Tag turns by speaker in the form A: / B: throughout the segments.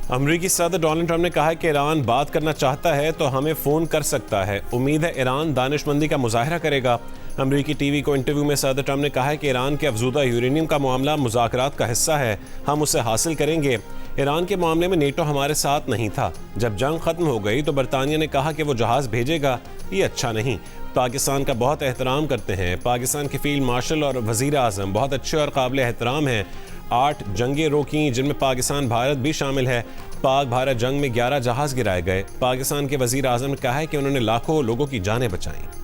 A: अमरीकी सदर Donald Trump ने कहा है कि ईरान बात करना चाहता है तो हमें फ़ोन कर सकता है। उम्मीद है ईरान दानिशमंदी का मुजाहरा करेगा। अमरीकी टीवी को इंटरव्यू में सदर ट्रंप ने कहा है कि ईरान के अफजूदा यूरेनियम का मामला मुज़ाकरात का हिस्सा है, हम उसे हासिल करेंगे। ईरान के मामले में नेटो हमारे साथ नहीं था। जब जंग ख़त्म हो गई तो बरतानिया ने कहा कि वो जहाज़ भेजेगा, ये अच्छा नहीं। पाकिस्तान का बहुत एहतराम करते हैं। पाकिस्तान के फील्ड मार्शल और वज़ीर आज़म बहुत अच्छे और काबिल एहतराम हैं। 8 जंगें रोकीं जिनमें पाकिस्तान भारत भी शामिल है। पाक भारत जंग में 11 जहाज़ गिराए गए। पाकिस्तान के वज़ीर आज़म ने कहा है कि उन्होंने लाखों लोगों की जानें बचाईं।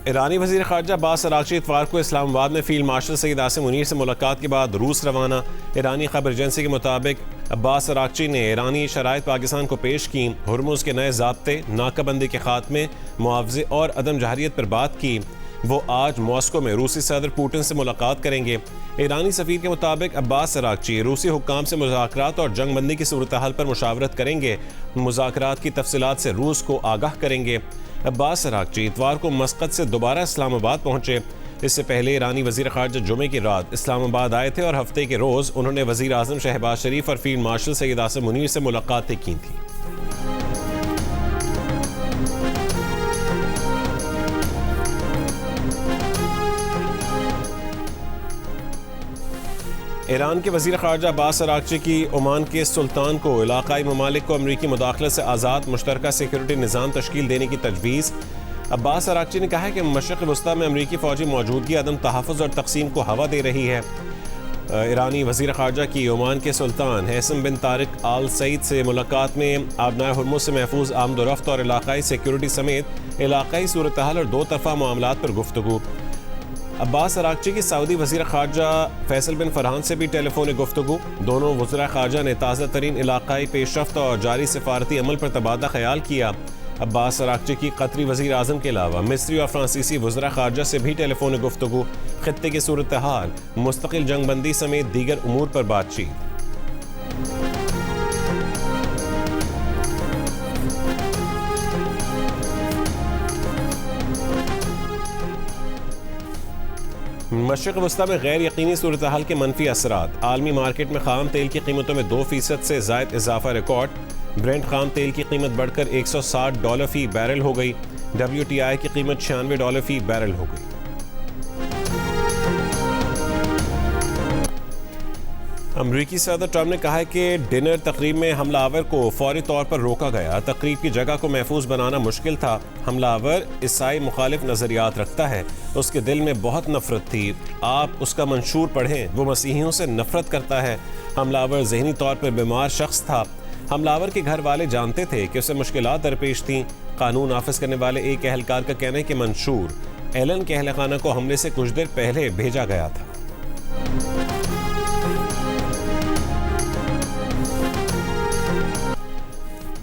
A: ईरानी वज़ीर ख़ारजा अब्बास अराग़ची इतवार को इस्लामाबाद में फील्ड मार्शल सईद आसिम मुनीर से मुलाकात के बाद रूस रवाना। ईरानी खबर एजेंसी के मुताबिक अब्बास अराग़ची ने ईरानी शराइत पाकिस्तान को पेश की। हुर्मुज़ के नए ज़ाब्ते, नाकाबंदी के खात्मे, मुआवजे और अदम जहरियत पर बात की। वो आज मॉस्को में रूसी सदर पुतिन से मुलाकात करेंगे। ईरानी सफ़ीर के मुताबिक अब्बास अराग़ची रूसी हुक्काम से मुज़ाकरात और जंगबंदी की सूरत हाल पर मुशावरत करेंगे। मुज़ाकरात की तफसीलात से रूस को आगाह करेंगे। अब्बास अराग़ची इतवार को मस्कत से दोबारा इस्लामाबाद पहुंचे। इससे पहले ईरानी वज़ीर ख़ारजा जुमे की रात इस्लामाबाद आए थे और हफ्ते के रोज़ उन्होंने वज़ीर आज़म शहबाज शरीफ और फील्ड मार्शल सईद आसिम मुनीर से मुलाकातें की थी। ईरान के वज़ीर ख़ारजा अब्बास अराग़ची की ओमान के सुल्तान को इलाक़ाई ममालिक को अमरीकी मुदाख़लत से आज़ाद मुश्तरका सिक्योरिटी निज़ाम तश्कील देने की तजवीज़। अब्बास अराग़ची ने कहा है कि मशरिक़ वस्ता में अमरीकी फ़ौजी मौजूदगी अदम तहफ़्फ़ुज़ और तक़सीम को हवा दे रही है। ईरानी वज़ीर ख़ारजा की ओमान के सुल्तान हैसम बिन तारिक आल सईद से मुलाकात में आबनाए हुर्मुज़ से महफूज आमदोरफ्त और इलाक़ाई सिक्योरिटी समेत इलाक़ाई सूरत हाल और दो तरफ़ा मामलात पर गुफ्तगू। अब्बास अराग़ची की सऊदी वज़ीर ख़ारजा फैसल बिन फरहान से भी टेलीफोनिक गुफ्तगू। दोनों वज़रा ख़ारजा ने ताज़ा तरीन इलाक़ाई पेशरफ्त और जारी सिफारती अमल पर तबादला ख्याल किया। अब्बास अराग़ची की कतरी वज़ीर आज़म के अलावा मिस्री और फ्रांसीसी वज़रा ख़ारजा से भी टेलीफोनिक गुफ्तगू। ख़ित्ते की सूरत हाल, मुस्तक़िल जंगबंदी समेत दीगर उमूर पर बातचीत। मशरिक़ वस्ता में गैर यकीनी सूरत हाल के मनफी असरात। आलमी मार्केट में ख़ाम तेल की कीमतों में 2% से ज़ायद इजाफा रिकॉर्ड। ब्रेंट ख़ाम तेल की कीमत बढ़कर $160 फ़ी बैरल हो गई। WTI की कीमत $96 फ़ी बैरल हो गई। अमरीकी सदर ट्रंप ने कहा है कि डिनर तकरीब में हमलावर को फौरी तौर पर रोका गया। तकरीब की जगह को महफूज बनाना मुश्किल था। हमलावर ईसाई मुखालिफ नज़रियात रखता है, उसके दिल में बहुत नफरत थी। आप उसका मंशूर पढ़ें, वो मसीहियों से नफरत करता है। हमलावर जहनी तौर पर बीमार शख्स था। हमलावर के घर वाले जानते थे कि उसे मुश्किलात दरपेश थीं। कानून नाफिज करने वाले एक एहलकार का कहना है कि मंशूर एलन के अहलखाना को हमले से कुछ देर पहले भेजा गया था।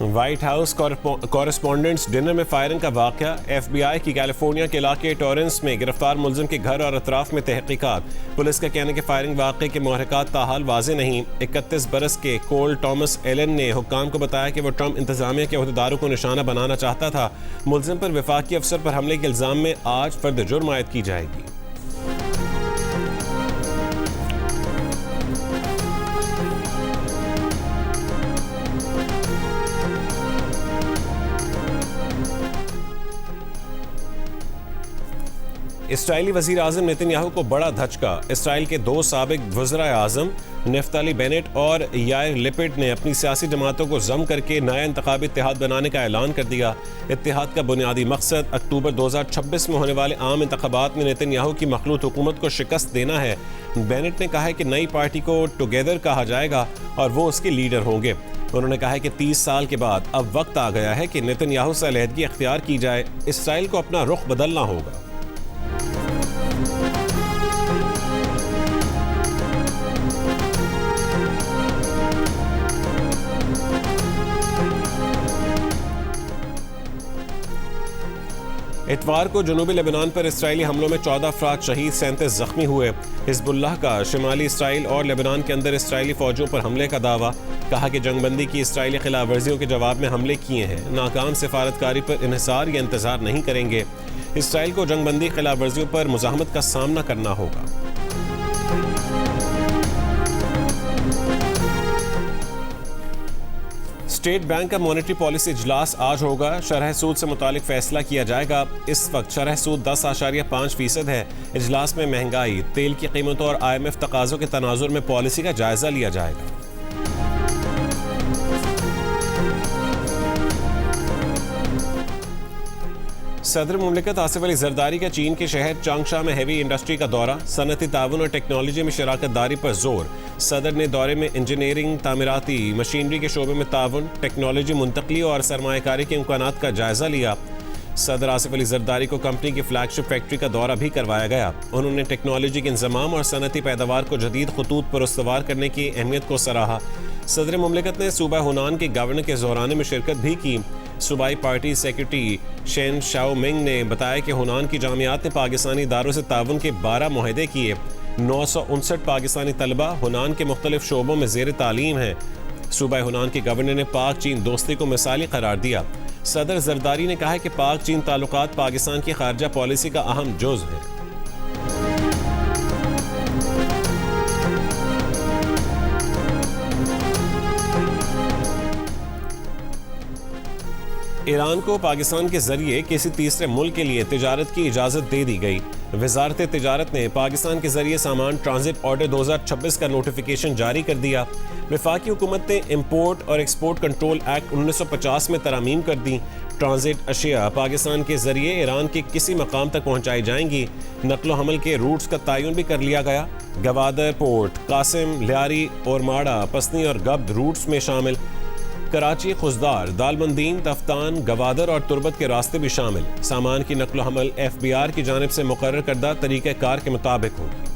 A: व्हाइट हाउस कॉरेस्पॉन्डेंट्स डिनर में फायरिंग का वाक़या। FBI की कैलिफोर्निया के इलाके टॉरेंस में गिरफ्तार मुलजिम के घर और अतराफ में तहकीकात। पुलिस का कहना है कि फायरिंग वाक़े के महरक़ात ताहाल वाज़े नहीं। 31 बरस के कोल टॉमस एलन ने हुक्काम को बताया कि वो ट्रंप इंतज़ामिया के अहदेदारों को निशाना बनाना चाहता था। मुलजिम पर वफाकी अफसर पर हमले के इल्ज़ाम में आज फर्द जुर्म आयद की जाएगी। इसराइली वज़ीर आज़म नेतन्याहू को बड़ा धचका। इसराइल के 2 साबिक वज़राए आज़म नेफ्ताली बेनेट और यायर लिपिड ने अपनी सियासी जमातों को जम करके नया इंतखाबी इत्तेहाद बनाने का ऐलान कर दिया। इत्तेहाद का बुनियादी मकसद अक्टूबर 2026 में होने वाले आम इंतखाबात में नेतन्याहू की मखलूत हुकूमत को शिकस्त देना है। बेनेट ने कहा है कि नई पार्टी को टुगेदर कहा जाएगा और वो उसके लीडर होंगे। उन्होंने कहा है कि 30 साल के बाद अब वक्त आ गया है कि नेतन्याहू से अलहदगी अख्तियार की जाए। इसराइल को अपना रुख बदलना होगा। इतवार को जनूबी लेबनान पर इसराइली हमलों में 14 अफराद शहीद, 37 जख्मी हुए। हिजबुल्लाह का शिमाली इसराइल और लेबनान के अंदर इसराइली फौजों पर हमले का दावा। कहा कि जंगबंदी की इसराइली खिलाफ वर्जियों के जवाब में हमले किए हैं। नाकाम सिफारतकारी पर इन्हिसार या इंतजार नहीं करेंगे। इसराइल को जंगबंदी खिलाफ वर्जियों पर मुज़ाहमत का सामना करना होगा। स्टेट बैंक का मॉनेटरी पॉलिसी इजलास आज होगा। शरह सूद से मुतालिक फैसला किया जाएगा। इस वक्त शरह सूद 10.5% है। इजलास में महंगाई, तेल की कीमतों और IMF तकाज़ों के तनाजुर में पॉलिसी का जायजा लिया जाएगा। सदर मुमलिकत आसिफ अली जरदारी का चीन के शहर चांगशा में हैवी इंडस्ट्री का दौरा। सनती ताउन और टेक्नोलॉजी में शराकत दारी पर जोर। सदर ने दौरे में इंजीनियरिंग, तामीराती, मशीनरी के शोबे में ताउन, टेक्नोलॉजी मुंतकली और सरमायाकारी के इम्कानात का जायजा लिया। सदर आसिफ अली जरदारी को कंपनी की फ्लैगशिप फैक्ट्री का दौरा भी करवाया गया। उन्होंने टेक्नोलॉजी के इंजमाम और सनती पैदावार को जदीद खतूत पर उस्तवार करने की अहमियत को सराहा। सदर मुमलिकत ने सूबा हुनान के गवर्नर के जोराने में शिरकत भी की। सूबाई party secretary Shane Shao Ming ने बताया कि हुनान की जामियात ने पाकिस्तानी इदारों से ताउन के 12 मुआहदे किए। 959 पाकिस्तानी तलबा हुनान के मुख्तलिफ शोबों में ज़ेर तालीम हैं। सूबाई हुनान के गवर्नर ने पाक चीन दोस्ती को मिसाली करार दिया। सदर जरदारी ने कहा है कि पाक चीन ताल्लुकात पाकिस्तान की खारजा पॉलिसी का अहम जुज़ है। ईरान को पाकिस्तान के जरिए किसी तीसरे मुल्क के लिए तिजारत की इजाज़त दे दी गई। वजारत तिजारत ने पाकिस्तान के जरिए सामान ट्रांजिट ऑर्डर 2026 का नोटिफिकेशन जारी कर दिया। वफाकी हुकूमत ने इम्पोर्ट और एक्सपोर्ट कंट्रोल एक्ट 1950 में तरमीम कर दी। ट्रांजिट अशिया पाकिस्तान के जरिए ईरान के किसी मकाम तक पहुँचाई जाएंगी। नकलो हमल के रूट्स का तयन भी कर लिया गया। गवादर, पोर्ट कासिम, लियारी और माड़ा, पसनी और गब्द रूट्स में शामिल। कराची, खुजदार, दालमंदीन, तफ्तान, गवादर और तुरबत के रास्ते भी शामिल। सामान की नकलो हमल FBR की जानिब से मुकर्रर करदा तरीक़े कार के मुताबिक होगी।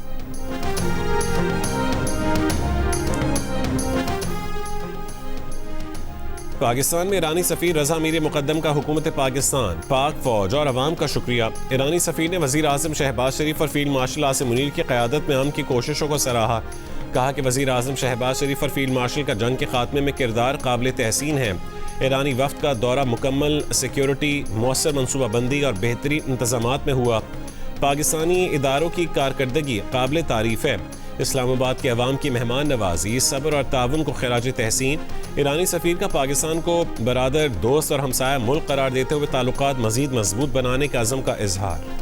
A: पाकिस्तान में ईरानी सफ़ीर रज़ा मीर मुक़द्दम का हुकूमत पाकिस्तान, पाक फ़ौज और अवाम का शुक्रिया। ईरानी सफ़ीर ने वज़ीर आज़म शहबाज शरीफ और फील्ड मार्शल आसिम मुनीर की क़यादत में अमन की कोशिशों को सराहा। कहा कि वज़ीर आज़म शहबाज शरीफ और फील्ड मार्शल का जंग के खात्मे में किरदार काबिल तहसीन है। ईरानी वफ़द का दौरा मुकम्मल सिक्योरिटी, मौसर मनसूबाबंदी और बेहतरीन इंतज़ामात में हुआ। पाकिस्तानी इदारों की कारकर्दगी काबिल तारीफ़ है। इस्लामाबाद के अवाम की मेहमान नवाजी, सब्र और ताउन को खिराज तहसीन। ईरानी सफ़ीर का पाकिस्तान को बरादर, दोस्त और हमसाया मुल्क करार देते हुए ताल्लुकात मज़ीद मजबूत बनाने के अज़म का इजहार।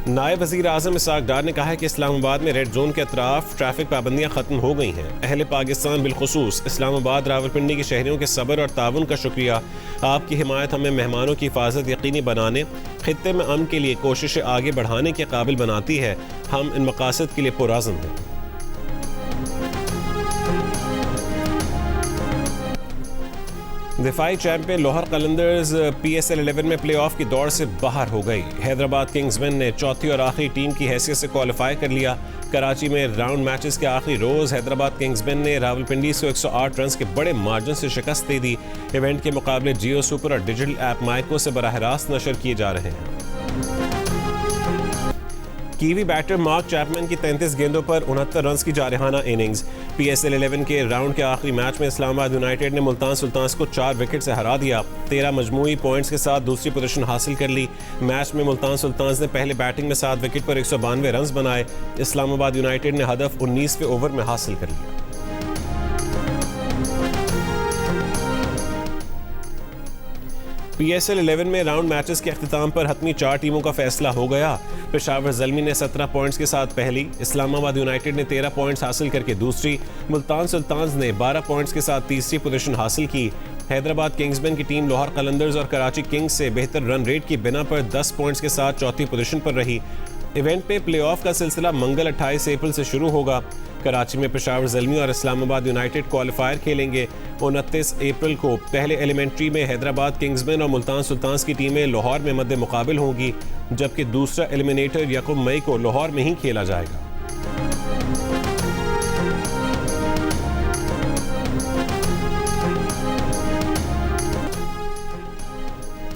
A: नायब वज़ीर आज़म इसहाक़ डार ने कहा है कि इस्लामाबाद में रेड जोन के अतराफ ट्रैफिक पाबंदियाँ ख़त्म हो गई हैं। अहले पाकिस्तान बिलखुसूस इस्लामाबाद, रावलपिंडी के शहरियों के सब्र और ताउन का शुक्रिया। आपकी हिमायत हमें मेहमानों की हिफाजत यकीनी बनाने, खित्ते में अमन के लिए कोशिशें आगे बढ़ाने के काबिल बनाती है। हम इन मकासद के लिए पुरअज़्म हैं। दिफाई चैंपियन लाहौर कलंदर्स PSL 11 में प्लेऑफ की दौड़ से बाहर हो गई। हैदराबाद किंग्समैन ने चौथी और आखिरी टीम की हैसियत से क्वालिफाई कर लिया। कराची में राउंड मैचेस के आखिरी रोज़ हैदराबाद किंग्समैन ने रावलपिंडी को 108 रन के बड़े मार्जिन से शिकस्त दे दी। इवेंट के मुकाबले जियो सुपर और डिजिटल ऐप माइको से बराह रास्त नशर किए जा रहे हैं। कीवी बैटर मार्क चैपमैन की 33 गेंदों पर 69 रन की जारहाना इनिंग्स। PSL 11 के राउंड के आखिरी मैच में इस्लामाबाद यूनाइटेड ने मुल्तान सुल्तान्स को 4 विकेट से हरा दिया। 13 मजमूई पॉइंट्स के साथ दूसरी पोजीशन हासिल कर ली। मैच में मुल्तान सुल्तान्स ने पहले बैटिंग में 7 विकेट पर 192 रन बनाए। इस्लामाबाद यूनाइटेड ने हदफ 19वें ओवर में हासिल कर लिया। PSL 11 में राउंड मैचेस के अख्तिताम पर हतमी 4 टीमों का फैसला हो गया। पेशावर ज़ल्मी ने 17 पॉइंट्स के साथ पहली, इस्लामाबाद यूनाइटेड ने 13 पॉइंट्स हासिल करके दूसरी, मुल्तान सुल्तान्स ने 12 पॉइंट्स के साथ तीसरी पोजीशन हासिल की। हैदराबाद किंग्समैन की टीम लाहौर कलंदर्स और कराची किंग्स से बेहतर रन रेट की बिना पर 10 पॉइंट्स के साथ चौथी पोजीशन पर रही। इवेंट पे प्लेऑफ का सिलसिला मंगल 28 अप्रैल से शुरू होगा। कराची में पेशावर ज़ल्मी और इस्लामाबाद यूनाइटेड क्वालिफायर खेलेंगे। 29 अप्रैल को पहले एलिमेंट्री में हैदराबाद किंग्समैन और मुल्तान सुल्तान्स की टीमें लाहौर में मद्दे मुकाबिल होंगी, जबकि दूसरा एलिमिनेटर 1 मई को लाहौर में ही खेला जाएगा।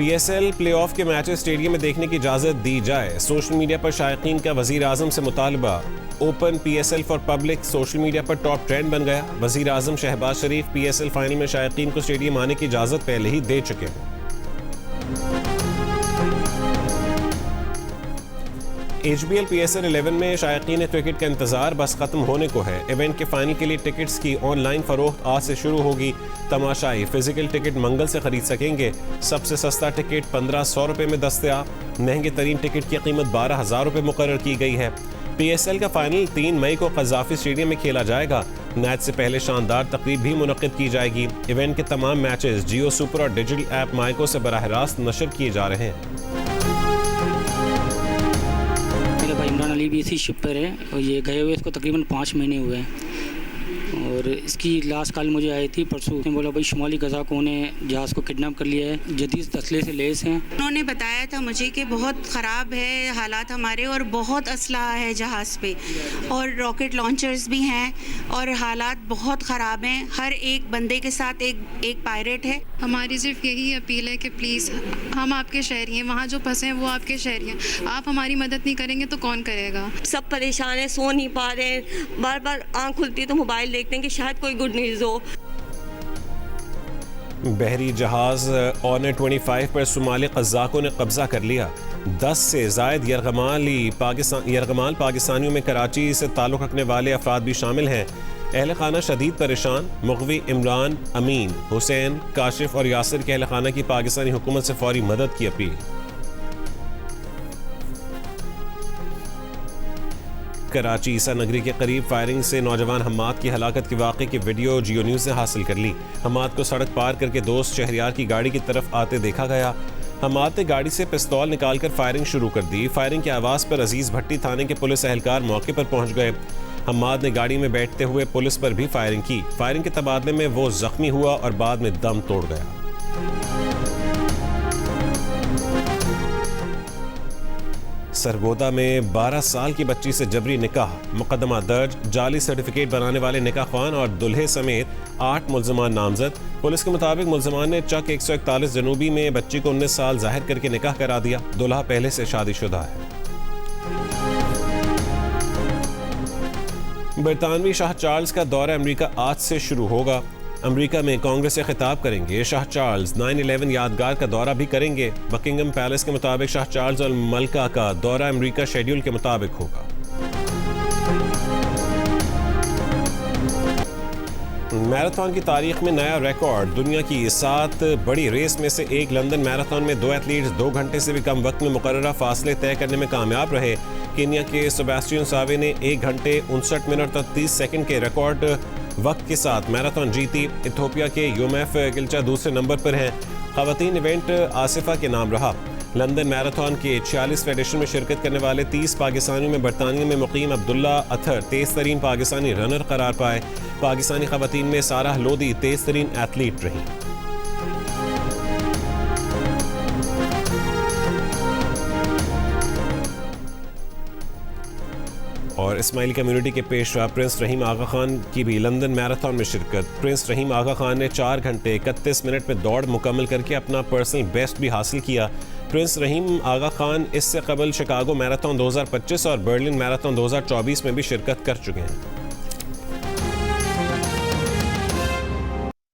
A: PSL प्लेऑफ के मैचेस स्टेडियम में देखने की इजाज़त दी जाए। सोशल मीडिया पर शायकीन का वज़ीर आज़म से मुतालबा। Open PSL for public social media पर टॉप ट्रेंड बन गया। वज़ीर आज़म शहबाज शरीफ PSL फाइनल में शायकीन को स्टेडियम आने की इजाज़त पहले ही दे चुके हैं। HBL PSL 11 में शायकीन क्रिकेट का इंतजार बस खत्म होने को है। इवेंट के फाइनल के लिए टिकट्स की ऑनलाइन फरोख्त आज से शुरू होगी। तमाशाई फिजिकल टिकट मंगल से खरीद सकेंगे। सबसे सस्ता टिकट 1500 रुपये में दस्तयाब। महंगे तरीन टिकट की कीमत 12,000 रुपये मुकर्रर की गई है। PSL का फाइनल 3 मई को क़ज़ाफ़ी स्टेडियम में खेला जाएगा। मैच से पहले शानदार तकरीब भी मुनक़्क़िद की जाएगी। इवेंट के तमाम मैचेस जियो सुपर और डिजिटल ऐप माइको से बराह रास्त नशर किए जा रहे हैं।
B: मेरा भाई इमरान अली भी इसी शिप पर है और ये गए हुए इसको तकरीबन 5 महीने हुए हैं और इसकी लास्ट कॉल मुझे आई थी परसों। उसने बोला भाई शुमाली गज़ा को उन्हें जहाज़ को किडनैप कर लिया है, जदीद असले से लेस हैं।
C: उन्होंने बताया था मुझे कि बहुत ख़राब है हालात हमारे और बहुत असलहा है जहाज़ पे और रॉकेट लॉन्चर्स भी हैं और हालात बहुत ख़राब हैं। हर एक बंदे के साथ एक पायरेट है।
D: हमारी सिर्फ यही अपील है कि प्लीज़ हम आपके शहरी हैं, वहाँ जो फंसे हैं वो आपके शहरी हैं। आप हमारी मदद नहीं करेंगे तो कौन करेगा।
E: सब परेशान हैं, सो नहीं पा रहे हैं, बार बार आँख खुलती तो मोबाइल देखते हैं कि शायद कोई गुड न्यूज़ हो।
A: बहरी जहाज ऑनर 25 पर सोमाली क़ज़ाक़ों ने कब्जा कर लिया। 10 से ज़ायद यरगमाल पाकिस्तानियों में कराची से ताल्लुक़ रखने वाले अफराद भी शामिल हैं। अहल खाना शदीद परेशान। मुग़वी, इमरान, अमीन, हुसैन, काशिफ और यासिर के अहल खाना की पाकिस्तानी हुकूमत से फौरी मदद की अपील। कराची ईसा नगरी के करीब फायरिंग से नौजवान हम्माद की हलाकत के वाक़े की वीडियो जियो न्यूज़ ने हासिल कर ली। हम्माद को सड़क पार करके दोस्त शहरियार की गाड़ी की तरफ आते देखा गया। हम्माद ने गाड़ी से पिस्तौल निकालकर फायरिंग शुरू कर दी। फायरिंग की आवाज़ पर अजीज़ भट्टी थाने के पुलिस एहलकार मौके पर पहुंच गए। हम्माद ने गाड़ी में बैठते हुए पुलिस पर भी फायरिंग की। फायरिंग के तबादले में वो जख्मी हुआ और बाद में दम तोड़ गया। सरगोदा में 12 साल की बच्ची से जबरी निकाह, मुकदमा दर्ज। जाली सर्टिफिकेट बनाने वाले निकाह ख्वान और दुल्हे समेत 8 मुल्ज़मान नामजद। पुलिस के मुताबिक मुल्ज़मान ने चक 141 जनूबी में बच्ची को 19 साल जाहिर करके निकाह करा दिया। दुल्हा पहले से शादीशुदा है। बरतानवी शाह चार्ल्स का दौरा अमेरिका आज से शुरू होगा। अमेरिका में कांग्रेस से खिताब करेंगे। शाह चार्ल्स 9/11 यादगार का दौरा भी करेंगे। बकिंगम पैलेस के मुताबिक शाह चार्ल्स और मलका का दौरा अमेरिका शेड्यूल के मुताबिक होगा। मैराथन की तारीख में नया रिकॉर्ड। दुनिया की 7 बड़ी रेस में से एक लंदन मैराथन में 2 एथलीट्स 2 घंटे से भी कम वक्त में मुकर्ररा फासले तय करने में कामयाब रहे। केन्या के सेबेस्टियन सावे ने 1 घंटे 59 मिनट और 30 सेकंड के रिकॉर्ड वक्त के साथ मैराथन जीती। इथियोपिया के यूमेफ गिल्चा दूसरे नंबर पर हैं। ख़वातीन इवेंट आसिफा के नाम रहा। लंदन मैराथन के 46वें एडिशन में शिरकत करने वाले 30 पाकिस्तानियों में बरतानिया में मुकीम अब्दुल्ला अथर तेज़ तरीन पाकिस्तानी रनर करार पाए। पाकिस्तानी ख़वातीन में सारा लोधी तेज़ तरीन एथलीट रहीं। और इस्माइली कम्युनिटी के पेशवा प्रिंस रहीम आगा खान की भी लंदन मैराथन में शिरकत। प्रिंस रहीम आगा खान ने 4 घंटे 31 मिनट में दौड़ मुकम्मल करके अपना पर्सनल बेस्ट भी हासिल किया। प्रिंस रहीम आगा खान इससे कबल शिकागो मैराथन 2025 और बर्लिन मैराथन 2024 में भी शिरकत कर चुके हैं।